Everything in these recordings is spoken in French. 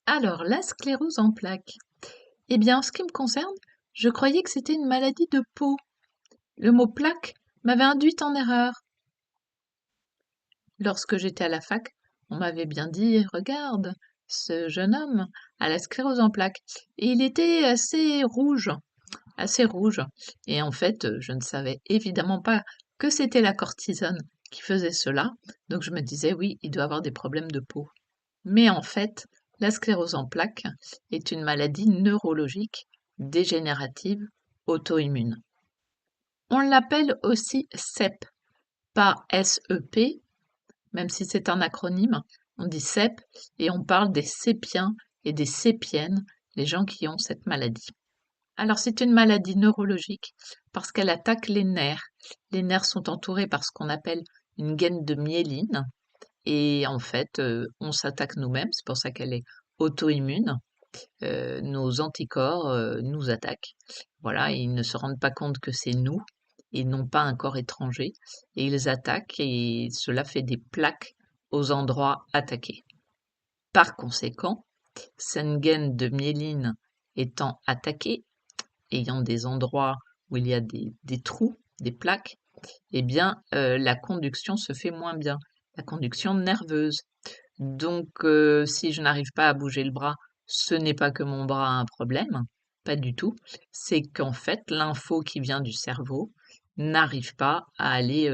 Alors, la sclérose en plaques. Eh bien, en ce qui me concerne, je croyais que c'était une maladie de peau. Le mot plaque m'avait induite en erreur. Lorsque j'étais à la fac, on m'avait bien dit, regarde, ce jeune homme a la sclérose en plaques. Et il était assez rouge, assez rouge. Et en fait, je ne savais évidemment pas que c'était la cortisone qui faisait cela. Donc je me disais, oui, il doit avoir des problèmes de peau. Mais en fait, la sclérose en plaques est une maladie neurologique dégénérative auto-immune. On l'appelle aussi CEP, pas SEP, même si c'est un acronyme, on dit CEP et on parle des sépiens et des sépiennes, les gens qui ont cette maladie. Alors c'est une maladie neurologique parce qu'elle attaque les nerfs. Les nerfs sont entourés par ce qu'on appelle une gaine de myéline et en fait, on s'attaque nous-mêmes, c'est pour ça qu'elle est auto-immune. Nos anticorps, nous attaquent. Voilà, ils ne se rendent pas compte que c'est nous et non pas un corps étranger et ils attaquent et cela fait des plaques aux endroits attaqués. Par conséquent, cette gaine de myéline étant attaquée, ayant des endroits où il y a des trous, des plaques, eh bien, la conduction se fait moins bien, la conduction nerveuse. Donc, si je n'arrive pas à bouger le bras, ce n'est pas que mon bras a un problème, pas du tout. C'est qu'en fait, l'info qui vient du cerveau n'arrive pas à aller,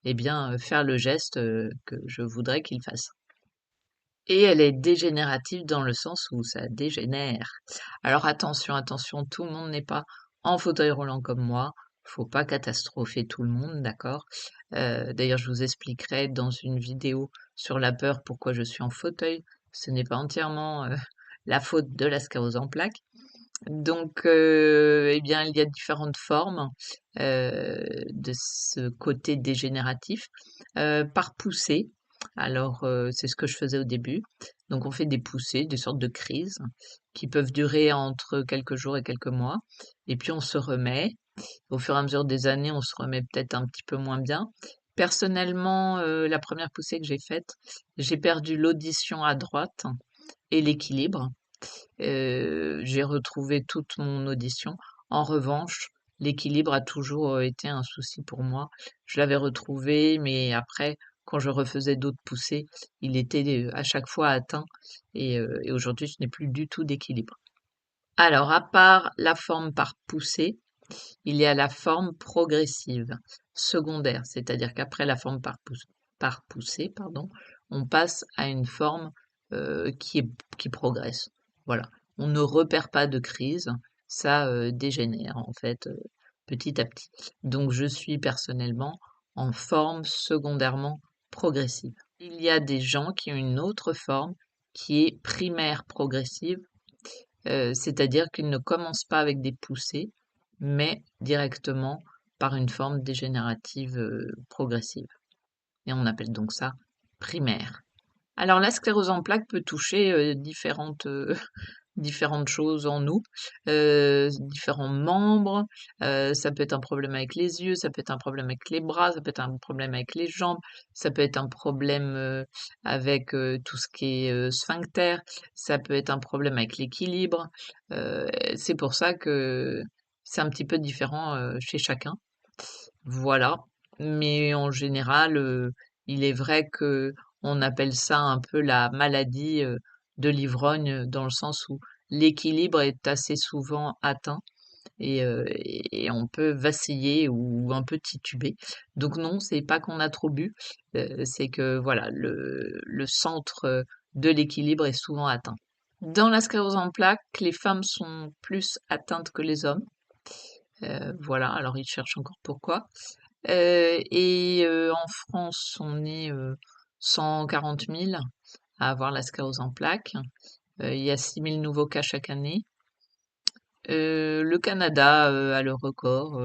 eh bien, faire le geste, que je voudrais qu'il fasse. Et elle est dégénérative dans le sens où ça dégénère. Alors attention, attention, tout le monde n'est pas en fauteuil roulant comme moi. Faut pas catastropher tout le monde, d'accord? D'ailleurs, je vous expliquerai dans une vidéo sur la peur pourquoi je suis en fauteuil. Ce n'est pas entièrement la faute de la sclérose en plaques. Donc, eh bien, il y a différentes formes de ce côté dégénératif par poussée. Alors, c'est ce que je faisais au début. Donc, on fait des poussées, des sortes de crises qui peuvent durer entre quelques jours et quelques mois. Et puis, on se remet. Au fur et à mesure des années, on se remet peut-être un petit peu moins bien. Personnellement, la première poussée que j'ai faite, j'ai perdu l'audition à droite et l'équilibre. J'ai retrouvé toute mon audition. En revanche, l'équilibre a toujours été un souci pour moi. Je l'avais retrouvé, mais après, quand je refaisais d'autres poussées, il était à chaque fois atteint et aujourd'hui, je n'ai plus du tout d'équilibre. Alors, à part la forme par poussée, il y a la forme progressive, secondaire, c'est-à-dire qu'après la forme par poussée, pardon, on passe à une forme qui progresse. Voilà. On ne repère pas de crise, ça dégénère en fait petit à petit. Donc je suis personnellement en forme secondairement progressive. Il y a des gens qui ont une autre forme qui est primaire progressive, c'est-à-dire qu'ils ne commencent pas avec des poussées, mais directement par une forme dégénérative progressive. Et on appelle donc ça primaire. Alors la sclérose en plaques peut toucher différentes choses en nous, différents membres. Ça peut être un problème avec les yeux, ça peut être un problème avec les bras, ça peut être un problème avec les jambes, ça peut être un problème avec tout ce qui est sphincter, ça peut être un problème avec l'équilibre. C'est pour ça que c'est un petit peu différent chez chacun. Voilà. Mais en général, il est vrai que on appelle ça un peu la maladie de l'ivrogne, dans le sens où l'équilibre est assez souvent atteint et on peut vaciller ou un peu tituber. Donc non, c'est pas qu'on a trop bu, c'est que voilà, le centre de l'équilibre est souvent atteint. Dans la sclérose en plaques, les femmes sont plus atteintes que les hommes. Voilà, alors ils cherchent encore pourquoi. En France, on est 140 000 à avoir la sclérose en plaques. Il y a 6 000 nouveaux cas chaque année. Le Canada a le record.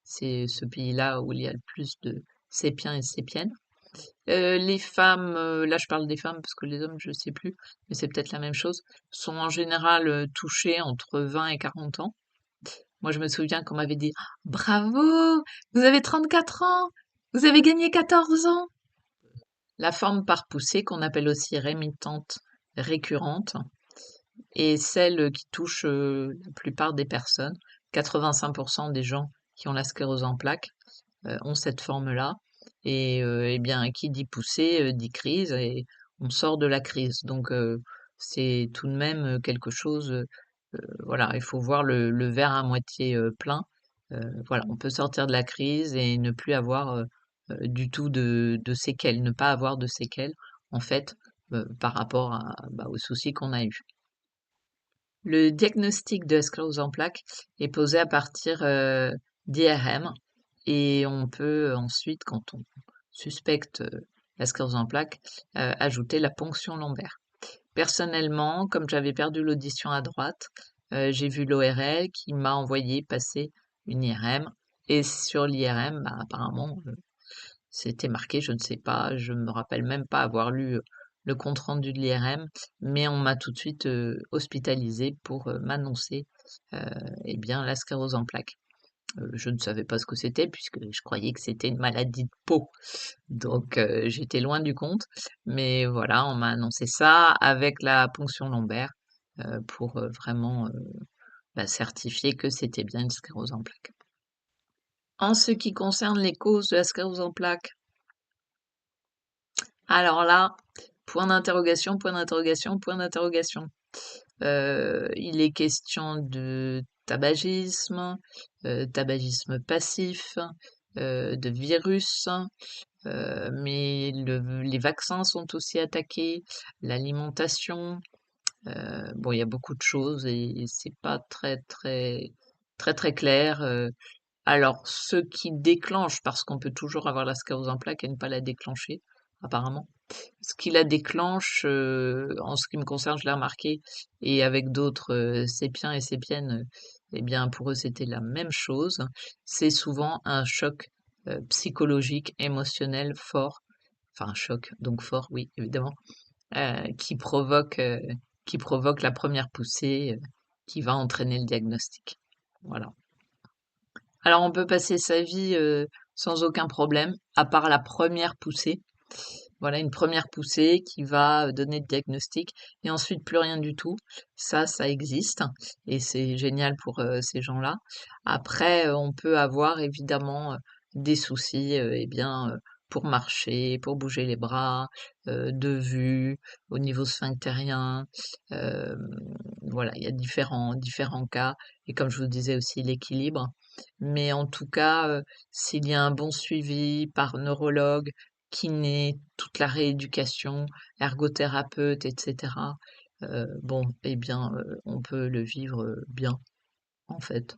C'est ce pays-là où il y a le plus de sépiens et sépiennes. Les femmes, là je parle des femmes parce que les hommes, je sais plus, mais c'est peut-être la même chose, sont en général touchées entre 20 et 40 ans. Moi, je me souviens qu'on m'avait dit: «Bravo, vous avez 34 ans, vous avez gagné 14 ans!» La forme par poussée, qu'on appelle aussi rémitente récurrente, et celle qui touche la plupart des personnes. 85% des gens qui ont la sclérose en plaques ont cette forme-là. Et bien, qui dit poussée dit crise, et on sort de la crise. Donc, c'est tout de même quelque chose. Voilà, il faut voir le verre à moitié plein. Voilà, on peut sortir de la crise et ne plus avoir du tout de séquelles, ne pas avoir de séquelles, en fait, par rapport bah, aux soucis qu'on a eus. Le diagnostic de la sclérose en plaques est posé à partir d'IRM, et on peut ensuite, quand on suspecte la sclérose en plaques, ajouter la ponction lombaire. Personnellement, comme j'avais perdu l'audition à droite, j'ai vu l'ORL qui m'a envoyé passer une IRM, et sur l'IRM, bah, apparemment, c'était marqué, je ne sais pas, je me rappelle même pas avoir lu le compte-rendu de l'IRM, mais on m'a tout de suite hospitalisée pour m'annoncer euh, eh bien, la sclérose en plaques. Je ne savais pas ce que c'était puisque je croyais que c'était une maladie de peau. Donc j'étais loin du compte. Mais voilà, on m'a annoncé ça avec la ponction lombaire pour vraiment bah, certifier que c'était bien une sclérose en plaques. En ce qui concerne les causes de la sclérose en plaques, alors là, point d'interrogation, point d'interrogation, point d'interrogation. Il est question de tabagisme passif, de virus, mais les vaccins sont aussi attaqués, l'alimentation. Bon, il y a beaucoup de choses et c'est pas très clair. Alors, ce qui déclenche, parce qu'on peut toujours avoir la sclérose en plaques et ne pas la déclencher, apparemment. Ce qui la déclenche, en ce qui me concerne, je l'ai remarqué, et avec d'autres sépiens et sépiennes, eh bien, pour eux, c'était la même chose. C'est souvent un choc psychologique, émotionnel fort, enfin un choc, donc fort, oui, évidemment, euh, qui provoque, euh, qui provoque la première poussée qui va entraîner le diagnostic. Voilà. Alors, on peut passer sa vie sans aucun problème, à part la première poussée. Voilà, une première poussée qui va donner le diagnostic, et ensuite plus rien du tout. Ça existe, et c'est génial pour ces gens-là. Après, on peut avoir évidemment des soucis, eh bien, pour marcher, pour bouger les bras, de vue, au niveau sphinctérien. euh, voilà, il y a différents cas, et comme je vous disais aussi l'équilibre. Mais en tout cas, s'il y a un bon suivi par neurologue, kiné, toute la rééducation, ergothérapeute, etc. Bon, eh bien, on peut le vivre bien, en fait.